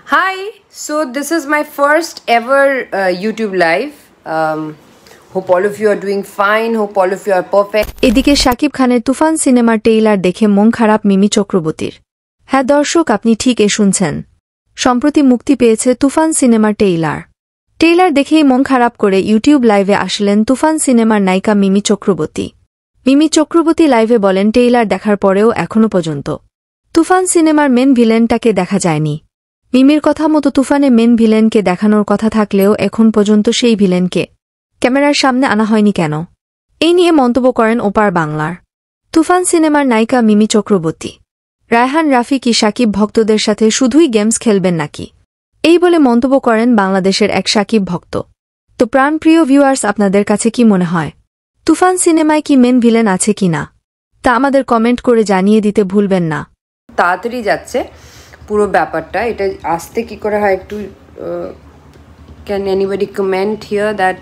Hi, so this is my first ever YouTube live. Hope all of you are doing fine. Hope all of you are perfect. এদিকে শাকিব খানের তুফান সিনেমার trailer দেখে মন খারাপ মিমি চক্রবর্তীর। হ্যাঁ দর্শক, আপনি ঠিক শুনছেন। সম্প্রতি মুক্তি পেয়েছে তুফান সিনেমার ট্রেইলার দেখেই মন খারাপ করে ইউটিউব লাইভে আসলেন তুফান সিনেমার নায়িকা মিমি চক্রবর্তী। মিমি চক্রবর্তী লাইভে বলেন, ট্রেইলার দেখার পরেও এখনও পর্যন্ত তুফান সিনেমার মেন ভিলেনটাকে দেখা যায়নি। মিমির কথা মতো তুফানে মেন ভিলেনকে দেখানোর কথা থাকলেও এখন পর্যন্ত সেই ভিলেনকে ক্যামেরার সামনে আনা হয়নি কেন? এই নিয়ে মন্তব্য করেন ওপার বাংলার তুফান সিনেমার নায়িকা মিমি চক্রবর্তী। রায়হান রাফি কি শাকিব ভক্তদের সাথে শুধুই গেমস খেলবেন নাকি? এই বলে মন্তব্য করেন বাংলাদেশের এক শাকিব ভক্ত। তো প্রাণপ্রিয় ভিউয়ার্স, আপনাদের কাছে কি মনে হয় তুফান সিনেমায় কি মেন ভিলেন আছে কি না, তা আমাদের কমেন্ট করে জানিয়ে দিতে ভুলবেন না। তাড়াতাড়ি যাচ্ছে পুরো ব্যাপারটা, এটা আসতে কি করে হয় একটু can anybody comment here that